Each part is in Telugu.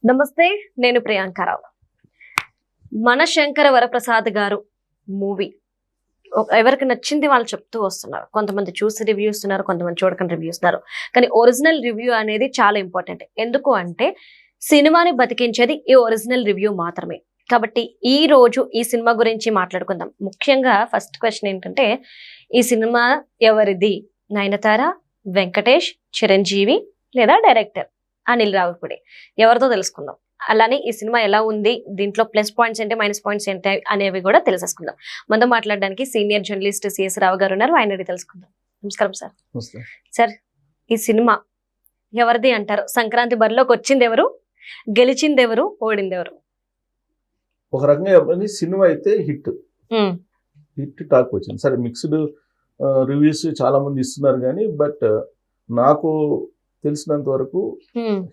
నమస్తే, నేను ప్రియాంకరావు. మన శంకర వరప్రసాద్ గారు మూవీ ఎవరికి నచ్చింది వాళ్ళు చెప్తూ వస్తున్నారు. కొంతమంది చూసి రివ్యూ ఇస్తున్నారు, కొంతమంది చూడకుండా రివ్యూ ఇస్తున్నారు. కానీ ఒరిజినల్ రివ్యూ అనేది చాలా ఇంపార్టెంట్. ఎందుకు అంటే సినిమాని బతికించేది ఈ ఒరిజినల్ రివ్యూ మాత్రమే. కాబట్టి ఈ రోజు ఈ సినిమా గురించి మాట్లాడుకుందాం. ముఖ్యంగా ఫస్ట్ క్వశ్చన్ ఏంటంటే, ఈ సినిమా ఎవరిది? నయనతార, వెంకటేష్, చిరంజీవి లేదా డైరెక్టర్ అనిల్ రావిపూడి? ఎవరితో తెలుసుకుందాం. అలానే ఈ సినిమా ఎలా ఉంది, దీంట్లో ప్లస్ పాయింట్స్ ఏంటి, మైనస్ పాయింట్స్ ఏంటి అనేవి కూడా తెలిసేసుకుందాం. మనతో మాట్లాడడానికి సీనియర్ జర్నలిస్ట్ సిఎస్ రావు గారు ఉన్నారు. ఆయన తెలుసుకుందాం. నమస్కారం సార్. సార్, ఈ సినిమా ఎవరిది అంటారు? సంక్రాంతి బరిలోకి వచ్చింది ఎవరు, గెలిచింది ఎవరు, ఓడింది ఎవరు? ఒక రకంగా సినిమా అయితే హిట్ టాక్ వచ్చింది. సరే, మిక్స్డ్ రివ్యూస్ చాలా మంది ఇస్తున్నారు కానీ బట్ నాకు తెలిసినంత వరకు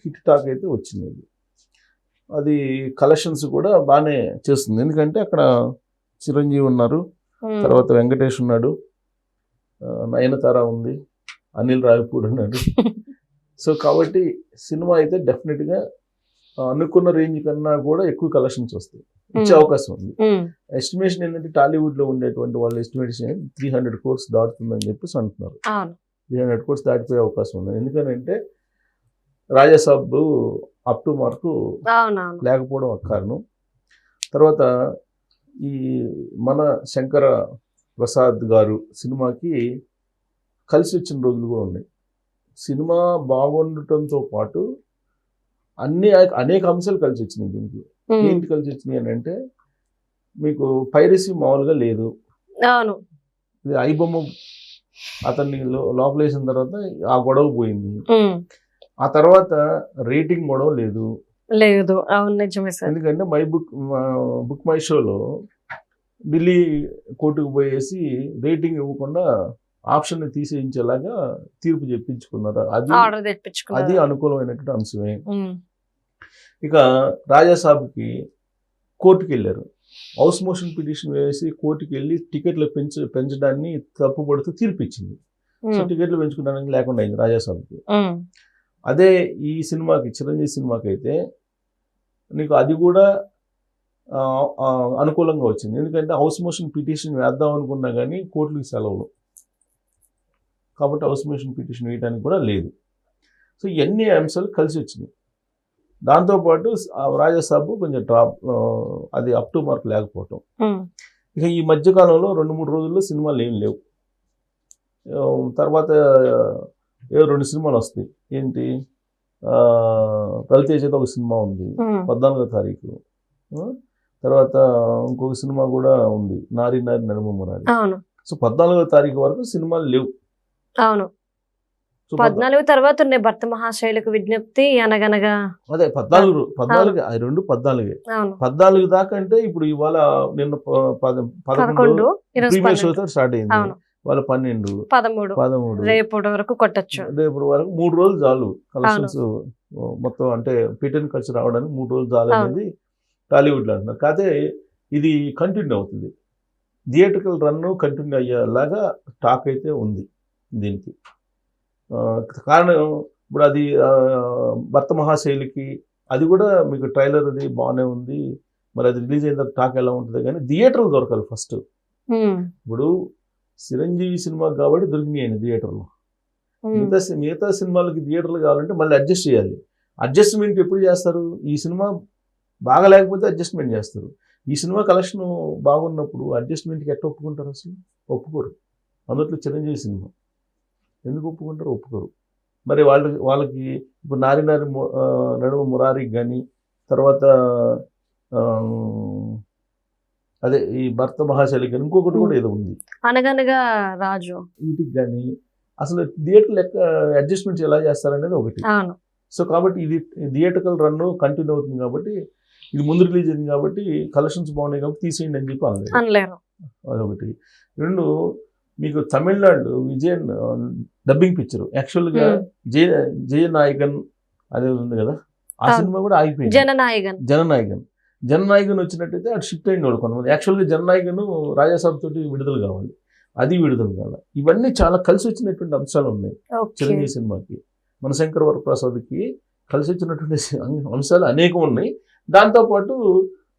హిట్ టాక్ అయితే వచ్చింది. అది కలెక్షన్స్ కూడా బాగానే చేస్తుంది. ఎందుకంటే అక్కడ చిరంజీవి ఉన్నారు, తర్వాత వెంకటేష్ ఉన్నాడు, నయనతార ఉంది, అనిల్ రావిపూడి ఉన్నాడు. సో కాబట్టి సినిమా అయితే డెఫినెట్గా అనుకున్న రేంజ్ కన్నా కూడా ఎక్కువ కలెక్షన్స్ వస్తాయి, ఇచ్చే అవకాశం ఉంది. ఎస్టిమేషన్ ఏంటంటే టాలీవుడ్ లో ఉండేటువంటి వాళ్ళ ఎస్టిమేషన్ 300 crores దాటుతుందని చెప్పేసి అంటున్నారు. 300 crores దాటిపోయే అవకాశం ఉంది. ఎందుకంటే రాజాసాబ్ అప్ టు మార్కు లేకపోవడం ఒక కారణం. తర్వాత ఈ మన శంకర ప్రసాద్ గారు సినిమాకి కలిసి వచ్చిన రోజులు కూడా ఉన్నాయి. సినిమా బాగుండటంతో పాటు అనేక అంశాలు కలిసి వచ్చినాయి. దీనికి ఏంటి కలిసి వచ్చినాయి అని అంటే, మీకు పైరసీ మామూలుగా లేదు. ఇది ఐబొమ్మ అతన్ని లోపలేసిన తర్వాత ఆ గొడవ పోయింది. ఆ తర్వాత రేటింగ్ గొడవ లేదు. ఎందుకంటే బుక్ మై షోలో ఢిల్లీ కోర్టుకు పోయేసి రేటింగ్ ఇవ్వకుండా ఆప్షన్ తీసేయించేలాగా తీర్పు చెప్పించుకున్నారు. అది అనుకూలమైనటువంటి అంశమే. ఇక రాజాసాబ్కి కోర్టుకి వెళ్ళారు. హౌస్ మోషన్ పిటిషన్ వేసి కోర్టుకి వెళ్ళి టికెట్లు పెంచడాన్ని తప్పుపడుతూ తీర్పు ఇచ్చింది. సో టికెట్లు పెంచుకోవడానికి లేకుండా అయింది రాజాసాబ్కి. అదే ఈ సినిమాకి, చిరంజీవి సినిమాకి అయితే నీకు అది కూడా అనుకూలంగా వచ్చింది. ఎందుకంటే హౌస్ మోషన్ పిటిషన్ వేద్దాం అనుకున్నా కానీ కోర్టులకు సెలవులు కాబట్టి హౌస్ మోషన్ పిటిషన్ వేయడానికి కూడా లేదు. సో ఇవన్నీ అంశాలు కలిసి వచ్చినాయి. దాంతోపాటు రాజాసాబ్ కొంచెం డ్రాప్, అది అప్ టు మార్క్ లేకపోవటం. ఇక ఈ మధ్యకాలంలో 2-3 రోజుల్లో సినిమాలు ఏం లేవు. తర్వాత 2 సినిమాలు వస్తాయి. ఏంటి, రవితేజతో ఒక సినిమా ఉంది 14వ తారీఖు. తర్వాత ఇంకొక సినిమా కూడా ఉంది, నారి నారి నడుమ మురారి. సో 14వ తారీఖు వరకు సినిమాలు లేవు. 14 తర్వాత ఉన్నాయి భర్త మహాశైలకు విజ్ఞప్తి, అనగనగా. అదే 14 14 దాకా. అంటే ఇప్పుడు ఇవాళ నిన్న 11 ప్రీవియస్ షోతో స్టార్ట్ అయింది. వాళ్ళ 12, 13 రేపటి వరకు కొట్టచ్చు. రేపటి వరకు 3 రోజులు చాలు కలెక్షన్స్ మొత్తం. అంటే పిటన్ ఖర్చు రావడానికి 3 రోజులు చాలు అనేది టాలీవుడ్ లో అంటున్నారు. కాకపోతే ఇది కంటిన్యూ అవుతుంది, థియేట్రికల్ రన్ కంటిన్యూ అయ్యేలాగా టాక్ అయితే ఉంది దీనికి. కారణం ఇప్పుడు అది భర్త మహాశైలికి అది కూడా మీకు ట్రైలర్ అది బాగానే ఉంది. మరి అది రిలీజ్ అయిన తర్వాత టాక్ ఎలా ఉంటుంది కానీ థియేటర్లు దొరకాలి ఫస్ట్. ఇప్పుడు చిరంజీవి సినిమా కాబట్టి దొరికినాయి థియేటర్లు. మిగతా సినిమాలకి థియేటర్లు కావాలంటే మళ్ళీ అడ్జస్ట్ చేయాలి. అడ్జస్ట్మెంట్ ఎప్పుడు చేస్తారు? ఈ సినిమా బాగా లేకపోతే అడ్జస్ట్మెంట్ చేస్తారు. ఈ సినిమా కలెక్షన్ బాగున్నప్పుడు అడ్జస్ట్మెంట్కి ఎట్లా ఒప్పుకుంటారు? అసలు ఒప్పుకోరు. అందులో చిరంజీవి సినిమా ఎందుకు ఒప్పుకుంటారు? ఒప్పుకోరు. మరి వాళ్ళకి ఇప్పుడు నారి నారి నడుమ మురారికి కానీ, తర్వాత అదే ఈ భర్త మహాశైలికి కానీ, ఇంకొకటి కూడా ఏదో ఉంది అనగనగా రాజు, వీటికి కానీ అసలు థియేటర్ లెక్క అడ్జస్ట్మెంట్స్ ఎలా చేస్తారనేది ఒకటి. సో కాబట్టి ఇది థియేటర్కల్ రన్ కంటిన్యూ అవుతుంది కాబట్టి, ఇది ముందు రిలీజ్ అయింది కాబట్టి కలెక్షన్స్ బాగున్నాయి కాబట్టి తీసేయండి అని చెప్పి అనలేరు. అదొకటి. 2, మీకు తమిళనాడు విజయన్ డబ్బింగ్ పిక్చర్ యాక్చువల్గా జయనాయకన్ అదే ఉంది కదా, ఆ సినిమా కూడా ఆగిపోయింది. జననాయకన్ వచ్చినట్టయితే అటు షిఫ్ట్ అయిన వాళ్ళు కొంతమంది. యాక్చువల్గా జననాయకన్ రాజాసాబ్ తోటి విడుదల కావాలి, అది విడుదల కావాలి. ఇవన్నీ చాలా కలిసి వచ్చినటువంటి అంశాలు ఉన్నాయి చిరంజీవి సినిమాకి. మన శంకర వరప్రసాద్కి కలిసి వచ్చినటువంటి అంశాలు అనేకం ఉన్నాయి. దాంతోపాటు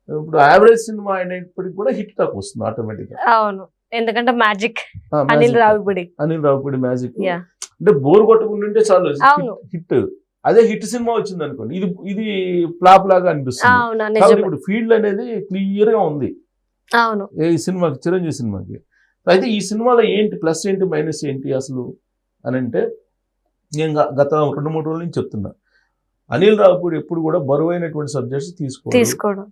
ఇప్పుడు యావరేజ్ సినిమా అయినప్పటికీ కూడా హిట్ టాక్ వస్తుంది ఆటోమేటిక్గా. అవును, ఎందుకంటే మ్యాజిక్ అనిల్ రావిపూడి మ్యాజిక్ అంటే బోర్ కొట్టుకుంటుంటే చాలు అవును. హిట్. అదే హిట్ సినిమా వచ్చింది అనుకోండి, ఇది ఫ్లాప్ లాగా అనిపిస్తుంది. కాబట్టి ఇప్పుడు ఫీల్డ్ అనేది క్లియర్ గా ఉంది అవును ఈ సినిమాకి, చిరంజీవి సినిమాకి. అయితే ఈ సినిమాలో ఏంటి ప్లస్ ఏంటి మైనస్ ఏంటి అసలు అని అంటే, నేను గత 2-3 రోజుల నుంచి చెప్తున్నా, అనిల్ రావిపూడి ఎప్పుడు కూడా బరువైనటువంటి సబ్జెక్ట్స్ తీసుకోవడం,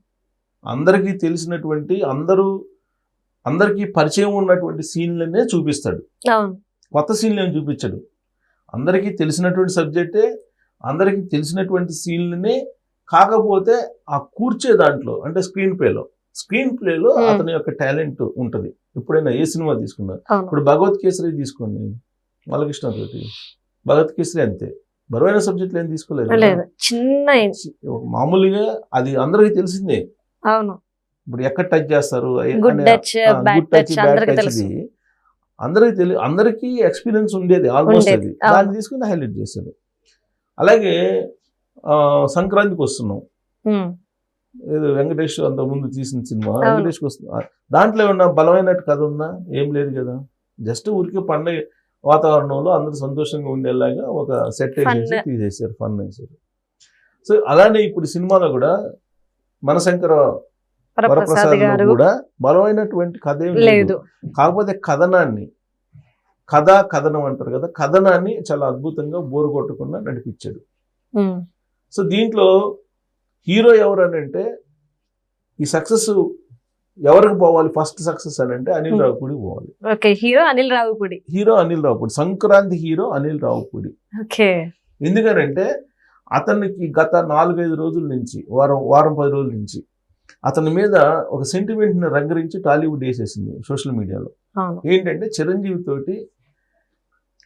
అందరికీ తెలిసినటువంటి అందరికీ పరిచయం ఉన్నటువంటి సీన్లనే చూపిస్తాడు, కొత్త సీన్లు ఏమి చూపించాడు. అందరికీ తెలిసినటువంటి సబ్జెక్టే, అందరికీ తెలిసినటువంటి సీన్లనే, కాకపోతే ఆ కూర్చే దాంట్లో అంటే స్క్రీన్ ప్లేలో అతని యొక్క టాలెంట్ ఉంటుంది. ఎప్పుడైనా ఏ సినిమా తీసుకున్నా, ఇప్పుడు భగవత్ కేసరి తీసుకోండి, బాలకృష్ణ తోటి భగవత్ కేసరి అంతే, బరువైన సబ్జెక్టులు ఏం తీసుకోలేదు, మామూలుగా అది అందరికీ తెలిసిందే. ఇప్పుడు ఎక్కడ టచ్ చేస్తారు, అందరికీ ఎక్స్పీరియన్స్ ఉండేది ఆల్మోస్ట్, అది దాన్ని తీసుకుని హైలైట్ చేశారు. అలాగే సంక్రాంతికి వస్తున్నాం, ఏదో వెంకటేష్ అంత ముందు తీసిన సినిమా వెంకటేష్కి వస్తున్నా, దాంట్లో ఏమన్నా బలమైనట్టు కథ ఉందా? ఏం లేదు కదా, జస్ట్ ఊరికే పండగ వాతావరణంలో అందరూ సంతోషంగా ఉండేలాగా ఒక సెట్ వేసేసి తీసేసారు, ఫన్ వేసారు. సో అలానే ఇప్పుడు సినిమాలో కూడా మనశంకర వరప్రసాద్ గారు కూడా బలమైనటువంటి కథ ఏం లేదు, కాకపోతే కథనం అంటారు కదా, కథనాన్ని చాలా అద్భుతంగా బోరు కొట్టకుండా నడిపించాడు. సో దీంట్లో హీరో ఎవరు అని అంటే, ఈ సక్సెస్ ఎవరికి పోవాలి, ఫస్ట్ సక్సెస్ అని అంటే అనిల్ రావిపూడి పోవాలి. Hero Anil Ravipudi, Sankranti hero Anil Ravipudi. ఎందుకనంటే అతనికి గత 4-5 రోజుల నుంచి, వారం 10 రోజుల నుంచి అతని మీద ఒక సెంటిమెంట్ ని రంగరించి టాలీవుడ్ వేసేసింది సోషల్ మీడియాలో. ఏంటంటే చిరంజీవి తోటి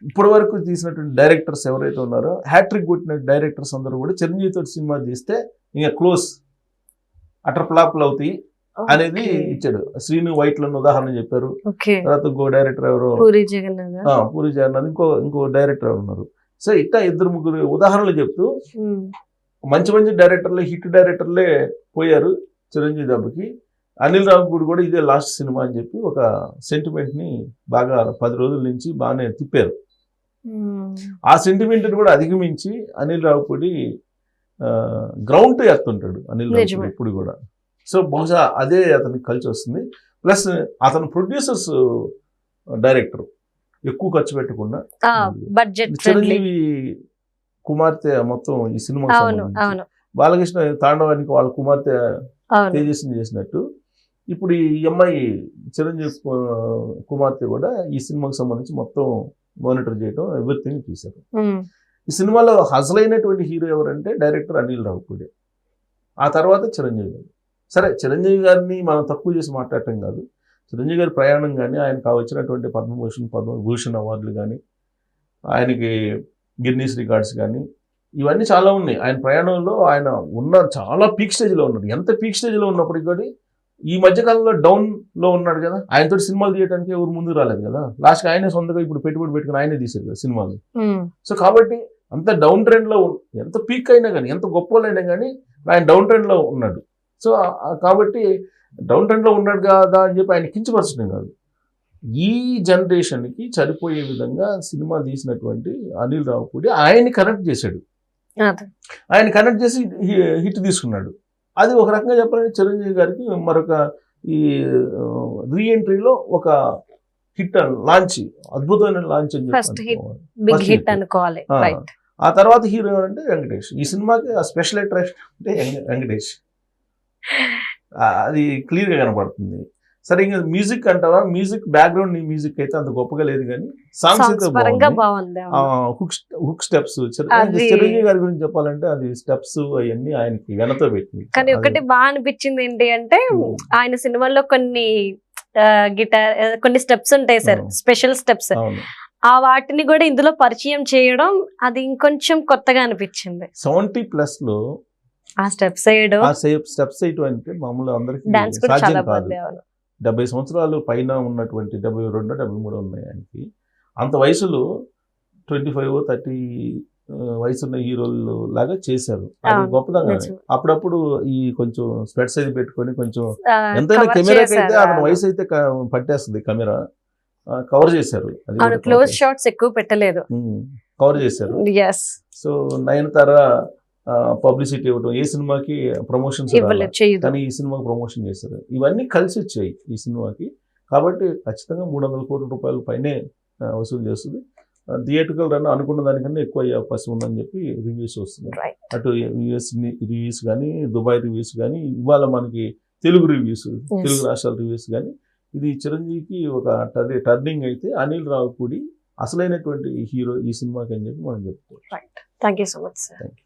ఇప్పటి వరకు తీసినటువంటి డైరెక్టర్స్ ఎవరైతే ఉన్నారో, హ్యాట్రిక్ కొట్టిన డైరెక్టర్స్ అందరూ కూడా చిరంజీవి తోటి సినిమా తీస్తే ఇంకా క్లోజ్, అటర్ ఫ్లాప్లు అవుతాయి అనేది ఇచ్చాడు. శ్రీను వైట్లను ఉదాహరణ చెప్పారు. తర్వాత ఇంకో డైరెక్టర్ ఎవరు, పూరి జగన్నాథ్, ఇంకో డైరెక్టర్ ఉన్నారు. సో ఇట్లా 2-3 ఉదాహరణలు చెప్తూ మంచి డైరెక్టర్లే, హిట్ డైరెక్టర్లే పోయారు చిరంజీవి దెబ్బకి. అనిల్ రావిపూడి కూడా ఇదే లాస్ట్ సినిమా అని చెప్పి ఒక సెంటిమెంట్ ని బాగా 10 రోజుల నుంచి బాగానే తిప్పారు. ఆ సెంటిమెంట్ కూడా అధిగమించి అనిల్ రావిపూడి గ్రౌండ్ ఎత్తుంటాడు అనిల్ రావిపూడి ఎప్పుడు కూడా. సో బహుశా అదే అతనికి కలిసి వస్తుంది. ప్లస్ అతను ప్రొడ్యూసర్స్ డైరెక్టర్, ఎక్కువ ఖర్చు పెట్టకుండా చిరంజీవి కుమార్తె మొత్తం ఈ సినిమా బాలకృష్ణ తాండవానికి వాళ్ళ కుమార్తె తేజస్విని చేసినట్టు, ఇప్పుడు ఈ అమ్మాయి చిరంజీవి కుమార్తె కూడా ఈ సినిమాకి సంబంధించి మొత్తం మానిటర్ చేయడం, ఎవ్రీథింగ్ చూశారు. ఈ సినిమాలో అసలైనటువంటి హీరో ఎవరంటే డైరెక్టర్ అనిల్ రావిపూడి, ఆ తర్వాత చిరంజీవి గారు. సరే, చిరంజీవి గారిని మనం తక్కువ చేసి మాట్లాడటం కాదు, చిరంజీవి గారి ప్రయాణం కానీ, ఆయనకు వచ్చినటువంటి పద్మభూషణ్ అవార్డులు కానీ, ఆయనకి గిన్నీస్ రికార్డ్స్ కానీ, ఇవన్నీ చాలా ఉన్నాయి. ఆయన ప్రయాణంలో ఆయన చాలా పీక్ స్టేజ్లో ఉన్నాడు. ఎంత పీక్ స్టేజ్లో ఉన్నప్పటికీ కూడా ఈ మధ్యకాలంలో డౌన్లో ఉన్నాడు కదా, ఆయనతో సినిమాలు తీయడానికి ఎవరు ముందుకు రాలేదు కదా. లాస్ట్కి ఆయనే సొంతగా ఇప్పుడు పెట్టుబడి పెట్టుకుని ఆయనే తీశారు కదా సినిమాలు. సో కాబట్టి అంత డౌన్ ట్రెండ్లో, ఎంత పీక్ అయినా కానీ, ఎంత గొప్ప వాళ్ళైనా కానీ ఆయన డౌన్ ట్రెండ్లో ఉన్నాడు. సో కాబట్టి డౌన్ ట్రెండ్లో ఉన్నాడు కదా అని చెప్పి ఆయన కించపరచడం కాదు, ఈ జనరేషన్కి సరిపోయే విధంగా సినిమా తీసినటువంటి అనిల్ రావిపూడి ఆయన్ని కనెక్ట్ చేశాడు. ఆయన కనెక్ట్ చేసి హిట్ తీసుకున్నాడు. అది ఒక రకంగా చెప్పాలంటే చిరంజీవి గారికి మరొక ఈ రీఎంట్రీలో ఒక హిట్ లాంచ్, అద్భుతమైన లాంచ్ అని అనుకోవాలి. ఆ తర్వాత హీరో ఎవరంటే వెంకటేష్. ఈ సినిమాకి ఆ స్పెషల్ అట్రాక్షన్ అంటే వెంకటేష్, అది క్లియర్గా కనపడుతుంది. సరే, ఇంకా మ్యూజిక్ అంటావా, మ్యూజిక్ బ్యాక్గ్రౌండ్ మ్యూజిక్ అయితే అంత గొప్పగా లేదు కానీ సాంగ్స్ అయితే బాగుంది. హుక్ స్టెప్స్, చిరంజీవి గారి గురించి చెప్పాలంటే అది స్టెప్స్ అవన్నీ ఆయనకి వెనతో పెట్టింది. కానీ ఒకటి బాగా అనిపించింది ఏంటి అంటే, ఆయన సినిమాల్లో కొన్ని గిటార్ కొన్ని స్టెప్స్ ఉంటాయి సార్, స్పెషల్ స్టెప్స్, ఆ వాటిని కూడా ఇందులో పరిచయం చేయడం అది ఇంకొంచెం కొత్తగా అనిపించింది. 70+ లో ఆ స్టెప్స్ వేయడం అంటే మామూలు అందరికి సాధ్యం కాదు. 70 సంవత్సరాలు పైన ఉన్నటువంటి 72, 73 ఉన్నాయి ఆయనకి. అంత వయసులో 25, 30 వయసున్న హీరోలు లాగా చేశారు. అది అవును, గొప్పదంగా. నిజం. అప్పుడప్పుడు ఈ కొంచెం స్పెట్స్ అది పెట్టుకొని కొంచెం ఆ, ఎంతైనా cover కెమెరాకి అయితే చేశారు. అతని వయసు అయితే పట్టేస్తుంది కెమెరా. కవర్ చేశారు. అది అవును, క్లోజ్ షాట్స్ ఎక్కువ పెట్టలేదు. కవర్ చేశారు. ఎస్, సో నయనతార పబ్లిసిటీ ఇవ్వడం, ఏ సినిమాకి ప్రమోషన్స్ ఇవ్వలేదు, చేయదు. కానీ ఈ సినిమాకి ప్రమోషన్ చేశారు. ఇవన్నీ కలిసి వచ్చాయి ఈ సినిమాకి. కాబట్టి ఖచ్చితంగా 300 కోట్ల రూపాయల పైనే వసూలు చేస్తుంది. థియేట్రికల్ రన్ అనుకున్న దానికన్నా ఎక్కువ అయ్యే అవకాశం ఉందని చెప్పి రివ్యూస్ వస్తున్నాయి. Right. అటు యుఎస్ రివ్యూస్ కానీ, దుబాయ్ రివ్యూస్ కానీ, ఇవాళ మనకి తెలుగు రివ్యూస్, తెలుగు రాష్ట్రాల రివ్యూస్ కానీ, ఇది చిరంజీవికి ఒక టర్నింగ్ అయితే అనిల్ రావిపూడి అసలైనటువంటి హీరో ఈ సినిమాకి అని చెప్పి మనం చెప్పుకోవచ్చు. Thank you so much sir. Thank you.